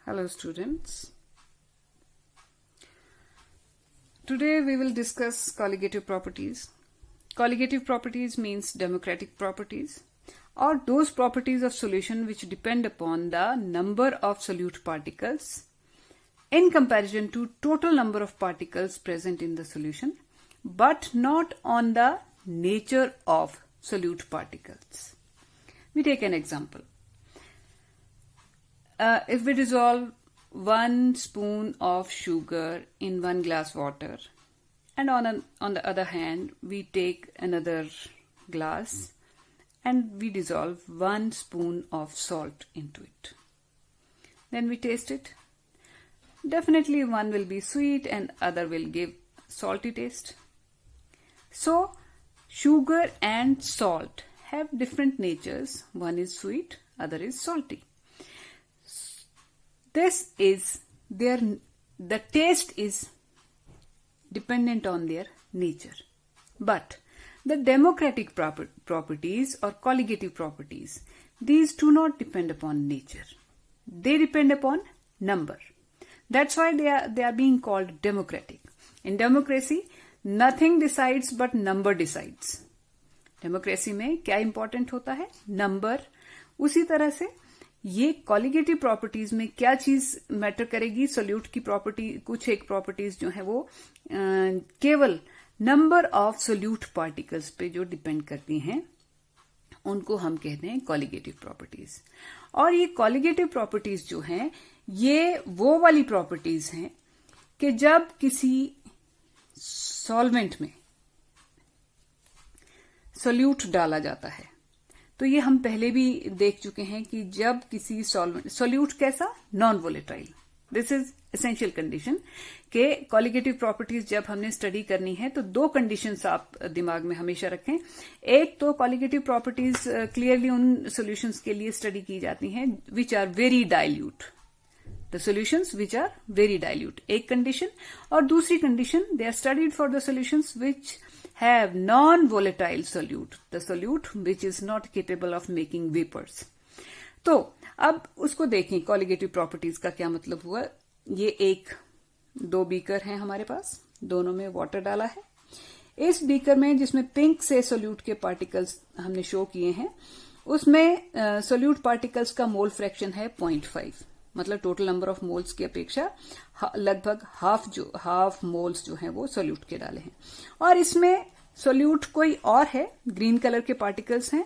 Hello students. Today we will discuss colligative properties. Colligative properties means democratic properties or those properties of solution which depend upon the number of solute particles in comparison to total number of particles present in the solution but not on the nature of solute particles. We take an example. If we dissolve 1 spoon of sugar in 1 glass water, and on the other hand, we take another glass and we dissolve 1 spoon of salt into it. Then we taste it. Definitely one will be sweet and other will give salty taste. So, sugar and salt have different natures. One is sweet, other is salty. The taste is dependent on their nature. But the democratic properties or colligative properties, these do not depend upon nature. They depend upon number. That's why they are being called democratic. In democracy, nothing decides but number decides. Democracy में क्या important होता है? Number. उसी तरह से ये colligative properties में क्या चीज मैटर करेगी? सोल्यूट की प्रॉपर्टी, कुछ एक प्रॉपर्टीज जो है वो केवल नंबर ऑफ सोल्यूट पार्टिकल्स पे जो डिपेंड करती हैं उनको हम कहते हैं कॉलिगेटिव प्रॉपर्टीज. और ये कॉलिगेटिव प्रॉपर्टीज जो हैं ये वो वाली प्रॉपर्टीज हैं कि जब किसी सॉल्वेंट में सोल्यूट डाला जाता है, तो ये हम पहले भी देख चुके हैं कि जब किसी सोल्यूट कैसा? Non volatile. This is essential condition के कॉलिगेटिव प्रॉपर्टीज जब हमने स्टडी करनी है तो 2 कंडीशंस आप दिमाग में हमेशा रखें. एक तो कॉलिगेटिव प्रॉपर्टीज क्लियरली उन सॉल्यूशंस के लिए स्टडी की जाती हैं which are very dilute. The solutions which are very dilute, एक कंडीशन. और दूसरी condition, they are studied for the solutions which have non-volatile solute, the solute which is not capable of making vapors. तो अब उसको देखें colligative properties का क्या मतलब हुआ. ये 2 बीकर हैं हमारे पास, दोनों में वाटर डाला है. इस बीकर में जिसमें पिंक से सोल्यूट के पार्टिकल्स हमने शो किए हैं, उसमें सोल्यूट पार्टिकल्स का मोल फ्रैक्शन है 0.5. मतलब टोटल नंबर ऑफ मोल्स की अपेक्षा लगभग हाफ मोल्स जो हैं वो सोल्यूट के डाले हैं. और इसमें सोल्यूट कोई और है, ग्रीन कलर के पार्टिकल्स हैं,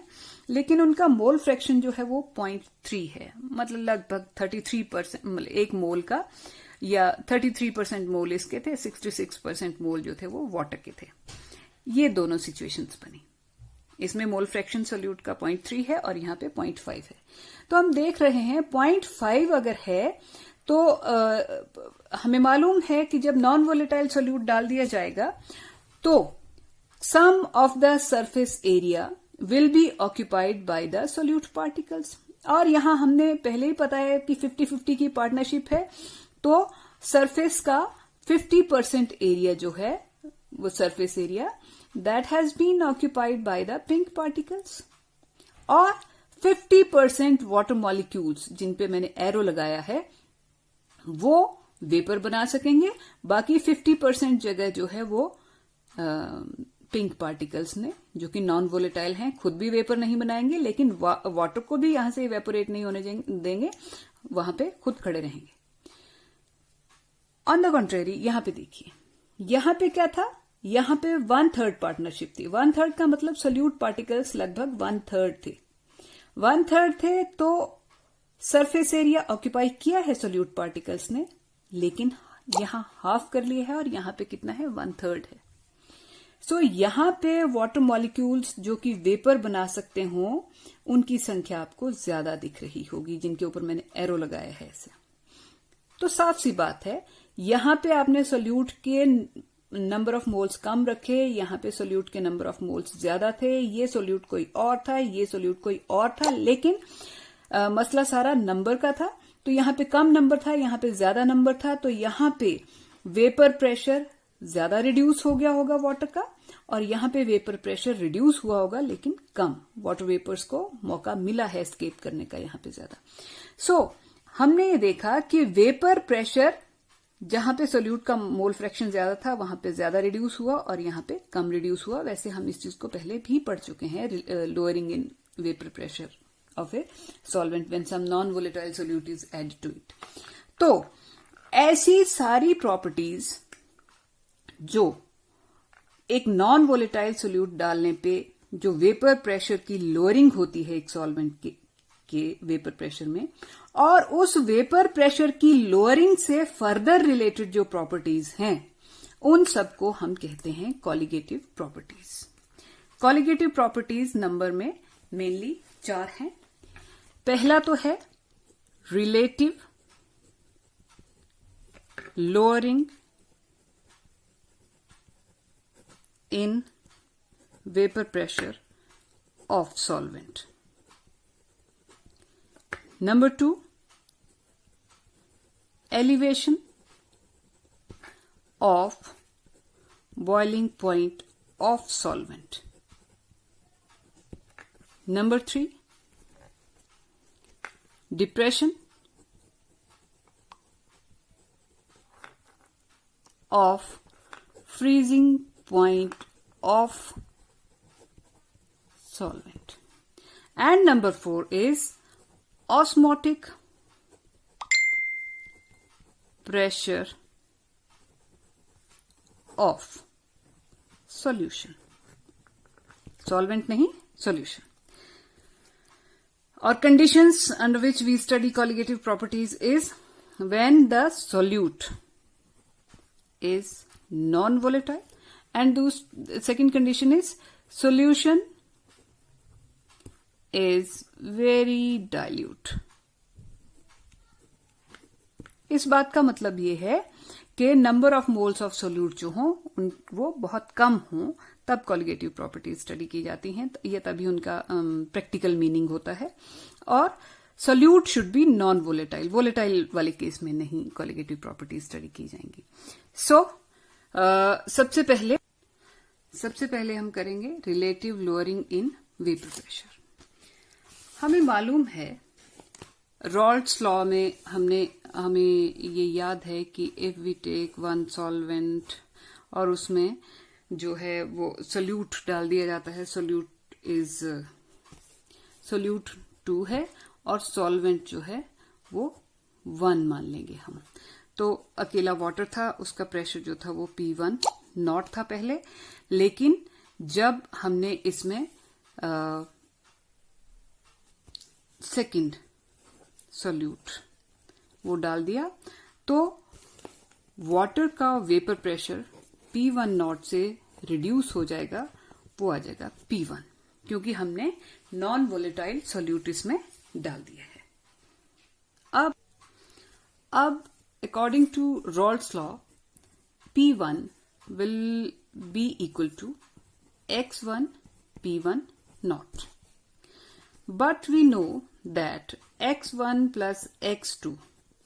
लेकिन उनका मोल फ्रैक्शन जो है वो 0.3 है. मतलब लगभग 33%, मतलब एक मोल का, या 33% मोल इसके थे, 66% मोल जो थे वो वाटर के थे. ये दोनों सिचुएशंस बनी. इसमें मोल फ्रैक्शन सोल्यूट का 0.3 है और यहाँ पे 0.5 है. तो हम देख रहे हैं 0.5 अगर है तो हमें मालूम है कि जब नॉन वोलेटाइल सोल्यूट डाल दिया जाएगा तो sum of the surface area will be occupied by the solute particles. और यहां हमने पहले ही पता है कि 50-50 की पार्टनरशिप है, तो सरफेस का 50% एरिया जो है वो surface area that has been occupied by the pink particles, और 50% वाटर मॉलिक्यूल्स जिन पे मैंने एरो लगाया है वो वेपर बना सकेंगे. बाकी 50% जगह जो है वो पिंक पार्टिकल्स ने, जो कि नॉन वोलेटाइल हैं, खुद भी वेपर नहीं बनाएंगे, लेकिन वाटर को भी यहां से इवेपोरेट नहीं होने देंगे, वहां पे खुद खड़े रहेंगे. ऑन द कॉन्ट्रेरी यहां पे देखिए, यहां पे क्या था? यहां पे 1/3 पार्टनरशिप थी. 1/3 का मतलब सोल्यूट पार्टिकल्स लगभग 1/3 थे. 1/3 थे तो सरफेस एरिया ऑक्यूपाई किया है सोल्यूट पार्टिकल्स ने, लेकिन यहां हाफ कर लिया है और यहां पे कितना है? 1/3 है. सो यहां पे वाटर मॉलिक्यूल्स जो कि वेपर बना सकते हो उनकी संख्या आपको ज्यादा दिख रही होगी, जिनके ऊपर मैंने एरो लगाया है ऐसे. तो साफ सी बात है, यहां पे आपने सोल्यूट के नंबर ऑफ मोल्स कम रखे, यहां पे सोल्यूट के नंबर ऑफ मोल्स ज्यादा थे. ये सोल्यूट कोई और था, ये सोल्यूट कोई और था, लेकिन मसला सारा नंबर का था. तो यहां पे कम नंबर था, यहां पे ज्यादा नंबर था, तो यहां पे वेपर प्रेशर ज्यादा रिड्यूस हो गया होगा वाटर का, और यहां पे वेपर प्रेशर रिड्यूस हुआ होगा लेकिन कम. वाटर वेपर्स को मौका मिला है एस्केप करने का यहां पे ज्यादा. सो हमने ये देखा कि वेपर प्रेशर जहां पे सोल्यूट का मोल फ्रैक्शन ज्यादा था वहां पे ज्यादा रिड्यूस हुआ और यहां पे कम रिड्यूस हुआ। वैसे हम इस चीज को पहले भी पढ़ चुके हैं, lowering in vapour pressure of a solvent when some non volatile solute is add to it. तो ऐसी सारी प्रॉपर्टीज जो एक नॉन वोलेटाइल सोल्यूट डालने पे जो वेपर प्रेशर की लोअरिंग होती है एक सॉल्वेंट के वेपर प्रेशर में, और उस वेपर प्रेशर की लोअरिंग से फर्दर रिलेटेड जो प्रॉपर्टीज हैं उन सबको हम कहते हैं colligative properties. Colligative properties number में मेनली 4 हैं। पहला तो है relative lowering in vapour pressure of solvent. Number 2, elevation of boiling point of solvent. Number 3, depression of freezing point of solvent. And number 4 is osmotic pressure of solution. Solvent नहीं, solution. Or conditions under which we study colligative properties is when the solute is non-volatile, and the second condition is solution is very dilute. इस बात का मतलब ये है कि number of moles of solute जो हों वो बहुत कम हों तब कॉलिगेटिव प्रॉपर्टीज स्टडी की जाती हैं। ये तभी उनका प्रैक्टिकल मीनिंग होता है। और solute should be non volatile, volatile वाले केस में नहीं कॉलिगेटिव प्रॉपर्टीज स्टडी की जाएंगी। सबसे पहले हम करेंगे relative lowering in vapour pressure. हमें मालूम है रॉल्ट्स लॉ में हमें ये याद है कि if we take one solvent और उसमें जो है वो सोल्यूट डाल दिया जाता है, सोल्यूट 2 है और सॉल्वेंट जो है वो 1 मान लेंगे हम। तो अकेला वाटर था, उसका प्रेशर जो था वो P1 नॉट था पहले, लेकिन जब हमने इसमें सेकेंड सोल्यूट वो डाल दिया तो वाटर का वेपर प्रेशर P1 नॉट से रिड्यूस हो जाएगा, वो आ जाएगा P1, क्योंकि हमने नॉन वोलेटाइल सोल्यूट इसमें डाल दिया है। अब according to Raoult's law P1 will be equal to x1 P1 naught, but we know that x1 plus x2,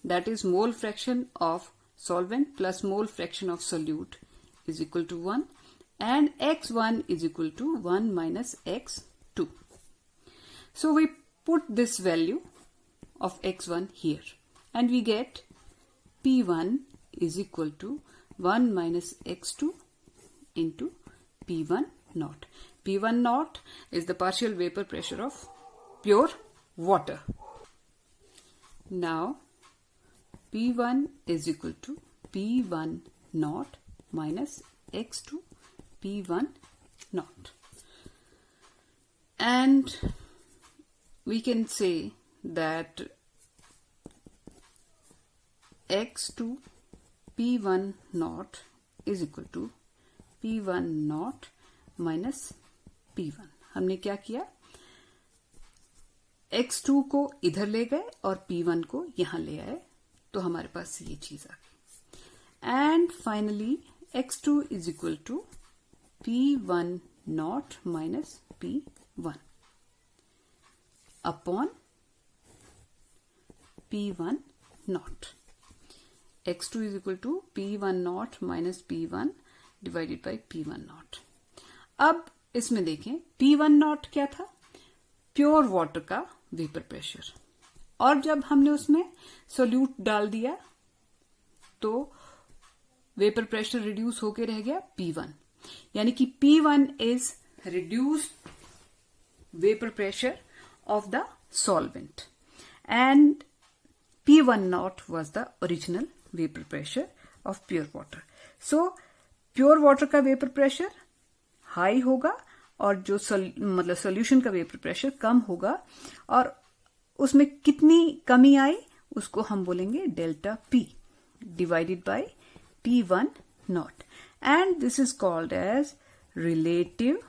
that is mole fraction of solvent plus mole fraction of solute, is equal to 1, and x1 is equal to 1 minus x2. So we put this value of x1 here and we get P1 is equal to 1 minus x2 into P1 naught. P1 naught is the partial vapor pressure of pure water. Now P1 is equal to P1 naught minus x2 P1 naught, and we can say that x2 P1 naught is equal to P1 naught minus P1। हमने क्या किया, x2 को इधर ले गए और P1 को यहां ले आए, तो हमारे पास ये चीज आ गई। And finally x2 is equal to P1 not minus P1 upon P1 not. x2 is equal to P1 not minus P1 divided by P1 not. अब इसमें देखें P1 नॉट क्या था, प्योर वाटर का वेपर प्रेशर, और जब हमने उसमें सोल्यूट डाल दिया तो वेपर प्रेशर रिड्यूस होके रह गया P1, यानी कि P1 is reduced vapour pressure of the solvent and P1 naught was the original vapor pressure of pure water. So pure water का वेपर प्रेशर हाई होगा और जो मतलब सोल्यूशन का वेपर प्रेशर कम होगा, और उसमें कितनी कमी आई उसको हम बोलेंगे delta P divided by P1 not, and this is called as relative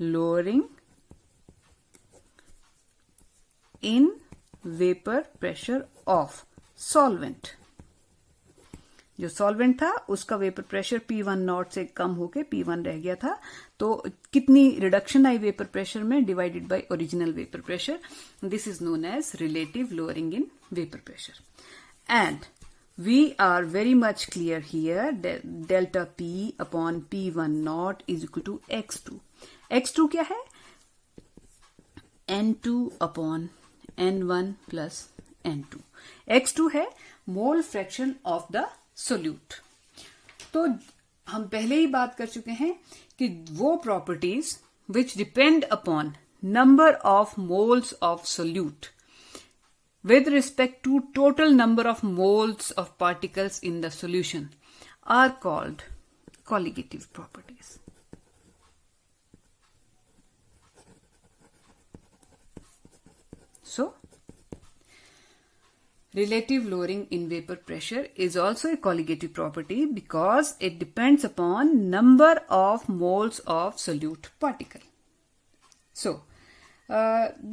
lowering in vapour pressure of solvent. जो सॉल्वेंट था उसका वेपर प्रेशर P1 नॉट से कम होके P1 रह गया था, तो कितनी रिडक्शन आई वेपर प्रेशर में divided by original vapour pressure. This is known as relative lowering in vapour pressure. And we are very much clear here, delta P upon P1 not is equal to X2. X2 क्या है? N2 upon N1 plus N2. X2 है mole fraction of the solute. तो हम पहले ही बात कर चुके हैं कि वो properties which depend upon number of moles of solute with respect to total number of moles of particles in the solution are called colligative properties. So, relative lowering in vapor pressure is also a colligative property because it depends upon number of moles of solute particle. So,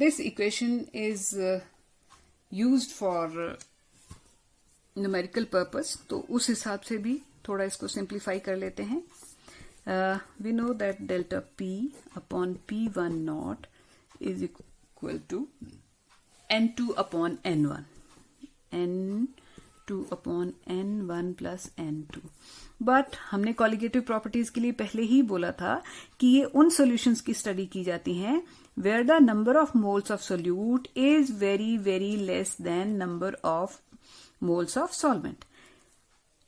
this equation is used for numerical purpose. तो उस हिसाब से भी थोड़ा इसको simplify कर लेते हैं. We know that delta P upon P1 naught is equal to N2 upon N1. N2 upon N1 plus N2. But हमने कॉलिगेटिव प्रॉपर्टीज के लिए पहले ही बोला था कि ये उन सॉल्यूशंस की स्टडी की जाती हैं where the number of moles of solute is very very less than number of moles of solvent.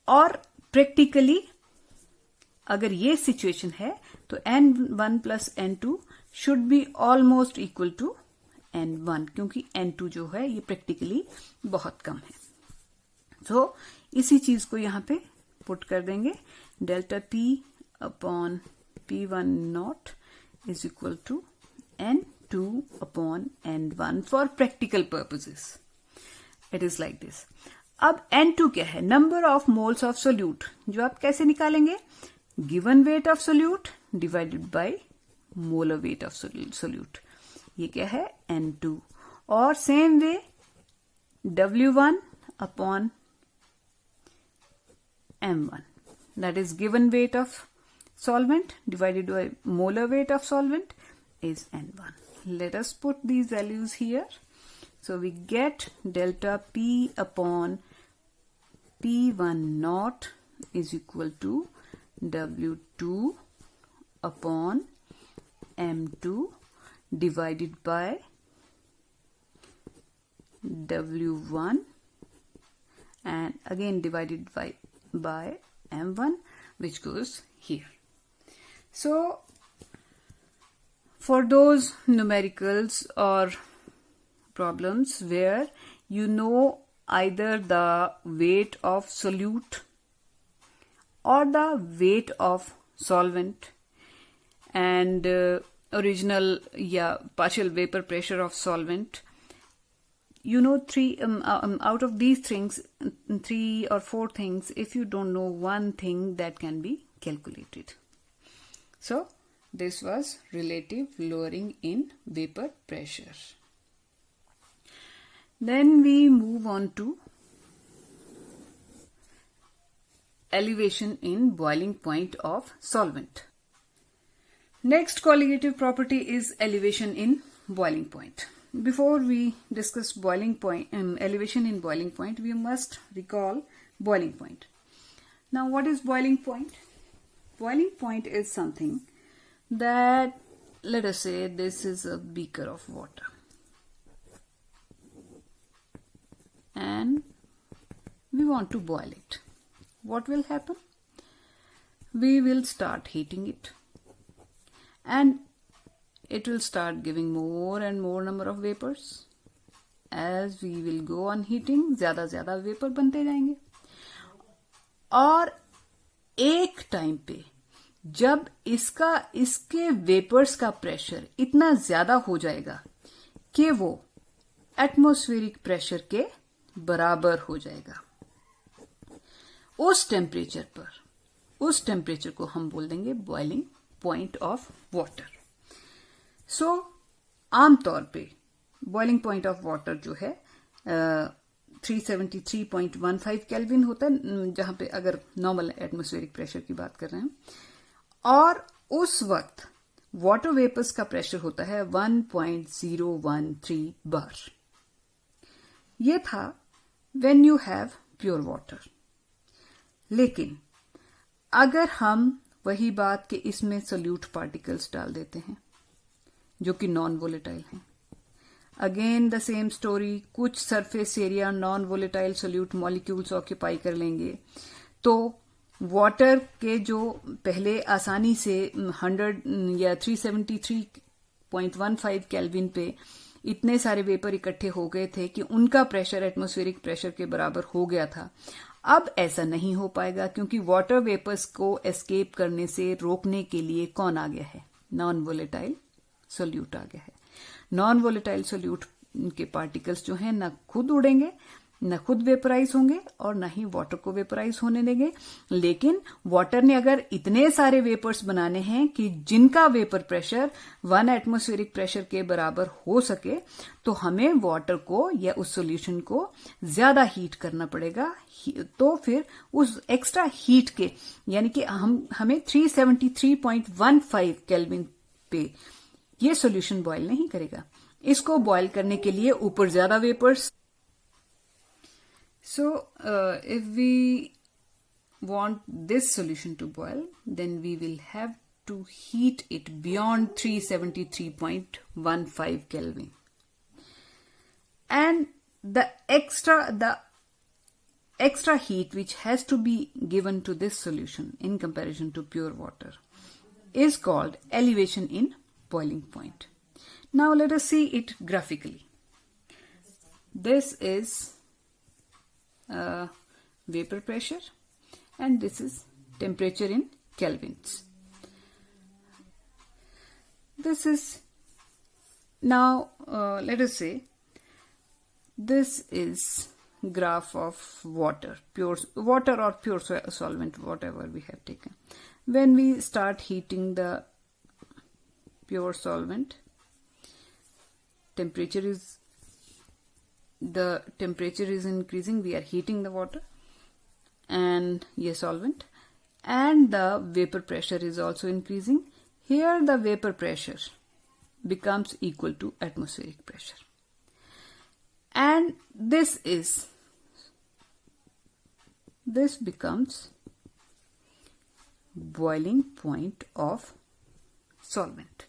और प्रैक्टिकली अगर ये सिचुएशन है तो N1 plus N2 should be almost equal to N1, क्योंकि N2 जो है ये प्रैक्टिकली बहुत कम है. तो इसी चीज को यहां पे पुट कर देंगे. Delta P upon P1 not is equal to N2 upon N1 for practical purposes. It is like this. अब N2 क्या है? Number of moles of solute, जो आप कैसे निकालेंगे? Given weight of solute divided by molar weight of solute. ये क्या है? N2. और same way W1 upon M1. That is given weight of solvent divided by molar weight of solvent is N1. Let us put these values here. So we get delta P upon P1 naught is equal to W2 upon M2 divided by W1 and again divided by M1, which goes here. So for those numericals or problems where you know either the weight of solute or the weight of solvent and original partial vapor pressure of solvent, you know out of these things, 3 or 4 things, if you don't know one thing, that can be calculated. So this was relative lowering in vapor pressure. Then we move on to elevation in boiling point of solvent. Next colligative property is elevation in boiling point. Before we discuss boiling point, elevation in boiling point, we must recall boiling point. Now what is boiling point? Boiling point is something that, let us say this is a beaker of water. want to boil it. What will happen? We will start heating it, and it will start giving more and more number of vapors. As we will go on heating, ज्यादा ज्यादा vapour बनते जाएंगे, और एक time पे जब इसके vapours का प्रेशर इतना ज्यादा हो जाएगा कि वो एटमॉस्फेरिक प्रेशर के बराबर हो जाएगा, उस टेम्परेचर को हम बोल देंगे बॉइलिंग पॉइंट ऑफ वाटर. सो आमतौर पे बॉइलिंग पॉइंट ऑफ वाटर जो है 373.15 केल्विन होता है, जहां पे अगर नॉर्मल एटमॉस्फेरिक प्रेशर की बात कर रहे हैं, और उस वक्त वाटर वेपर्स का प्रेशर होता है 1.013 बार. ये था when you have pure water. लेकिन अगर हम वही बात कि इसमें सोल्यूट पार्टिकल्स डाल देते हैं जो कि नॉन वोलेटाइल हैं, अगेन द सेम स्टोरी, कुछ surface area non volatile solute molecules occupy कर लेंगे, तो वाटर के जो पहले आसानी से 100 या 373.15 केल्विन पे इतने सारे वेपर इकट्ठे हो गए थे कि उनका प्रेशर एटमॉस्फेरिक प्रेशर के बराबर हो गया था, अब ऐसा नहीं हो पाएगा, क्योंकि वाटर वेपर्स को एस्केप करने से रोकने के लिए कौन आ गया है? नॉन वोलेटाइल सोल्यूट आ गया है. नॉन वोलेटाइल सोल्यूट के पार्टिकल्स जो हैं ना खुद उड़ेंगे, न खुद वेपराइज होंगे, और न ही वाटर को वेपराइज होने देंगे. लेकिन वाटर ने अगर इतने सारे वेपर्स बनाने हैं कि जिनका वेपर प्रेशर 1 एटमॉस्फेरिक प्रेशर के बराबर हो सके, तो हमें वाटर को या उस सॉल्यूशन को ज्यादा हीट करना पड़ेगा. तो फिर उस एक्स्ट्रा हीट के, यानी कि हमें 373.15 केल्विन पे ये सॉल्यूशन बॉयल नहीं करेगा. इसको बॉयल करने के लिए ऊपर ज्यादा vapours. So, if we want this solution to boil, then we will have to heat it beyond 373.15 Kelvin. And the extra heat which has to be given to this solution in comparison to pure water is called elevation in boiling point. Now let us see it graphically. This is vapor pressure, and this is temperature in kelvins. This is now let us say this is graph of water, pure water or pure solvent, whatever we have taken. When we start heating the pure solvent, the temperature is increasing, we are heating the water and solvent, and the vapor pressure is also increasing. Here the vapor pressure becomes equal to atmospheric pressure, and this becomes boiling point of solvent.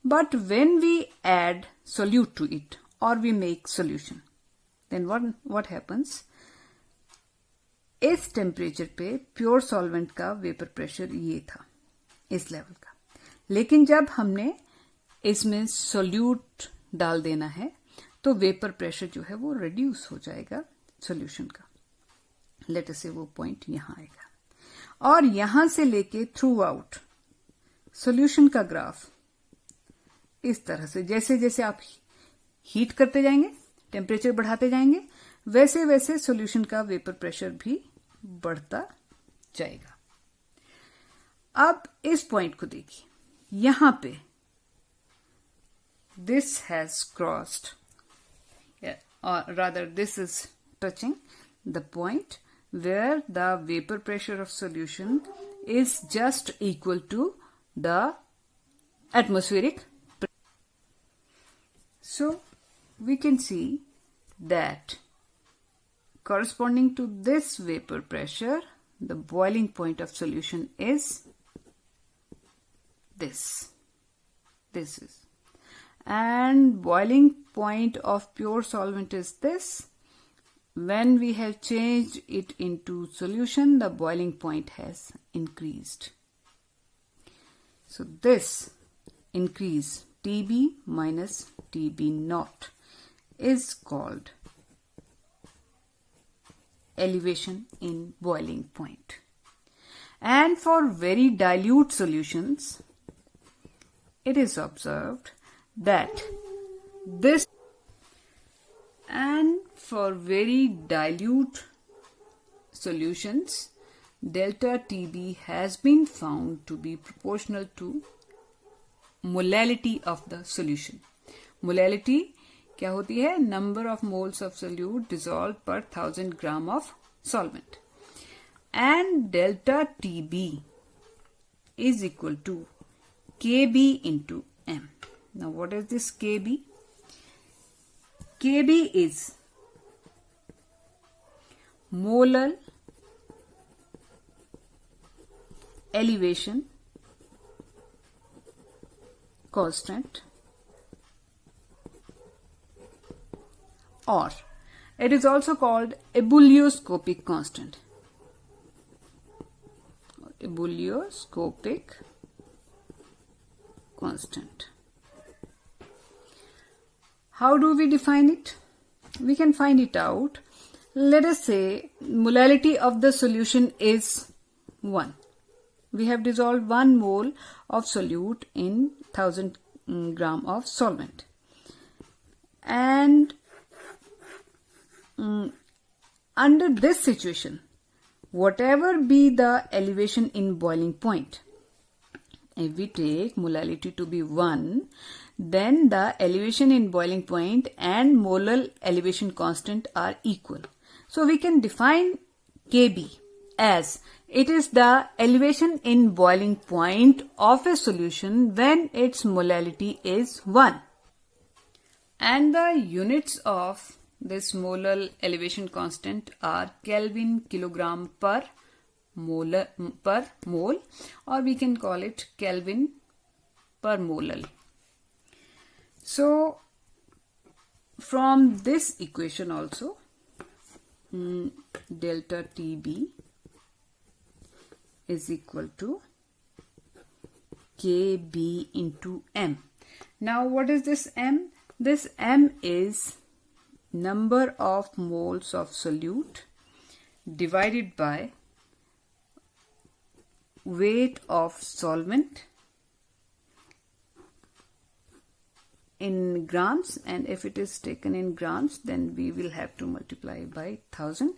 But when we add solute to it, or we make solution, then what happens? इस temperature पे pure solvent का vapour pressure ये था, इस level का. लेकिन जब हमने इसमें सोल्यूट डाल देना है, तो वेपर प्रेशर जो है वो रिड्यूस हो जाएगा सॉल्यूशन का. लेट अस से वो पॉइंट यहां आएगा, और यहां से लेके थ्रू आउट सॉल्यूशन का ग्राफ इस तरह से, जैसे जैसे आप हीट करते जाएंगे, टेम्परेचर बढ़ाते जाएंगे, वैसे वैसे सॉल्यूशन का वेपर प्रेशर भी बढ़ता जाएगा. अब इस पॉइंट को देखिए, यहां पे दिस हैज क्रॉस्ड, और rather this is touching the point where the vapour pressure of solution is just equal to the atmospheric. So we can see that corresponding to this vapor pressure, the boiling point of solution is this. This is. And boiling point of pure solvent is this. when we have changed it into solution, the boiling point has increased. So this increase Tb minus Tb naught is called elevation in boiling point. And for very dilute solutions, it is observed that this, and for very dilute solutions, delta Tb has been found to be proportional to molality of the solution. Molality क्या होती है? Number of moles of solute dissolved per 1000 gram of solvent. And delta Tb is equal to Kb into m. Now what is this Kb? Kb is molar elevation constant, or it is also called ebullioscopic constant. Ebullioscopic constant. How do we define it? We can find it out. Let us say molality of the solution is 1. We have dissolved 1 mole of solute in 1000 gram of solvent. And under this situation, whatever be the elevation in boiling point, if we take molality to be 1, then the elevation in boiling point and molar elevation constant are equal. So we can define Kb as it is the elevation in boiling point of a solution when its molality is 1. And the units of this molar elevation constant are Kelvin kilogram per mole, or we can call it Kelvin per mole. So from this equation also, delta Tb is equal to Kb into m. Now what is this m? This m is number of moles of solute divided by weight of solvent in grams, and if it is taken in grams, then we will have to multiply by 1000.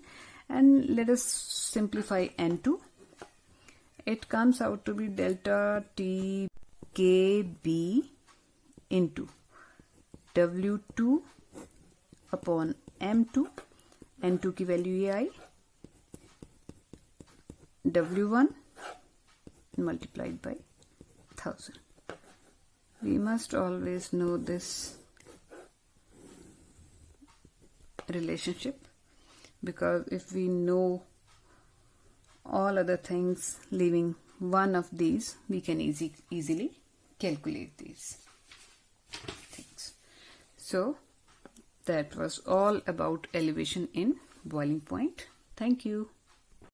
And let us simplify N2. It comes out to be delta T Kb into W2 upon M2. N2 की value ये आई, W1 multiplied by 1000. We must always know this relationship, because if we know all other things leaving one of these, we can easily calculate these things. So that was all about elevation in boiling point. Thank you.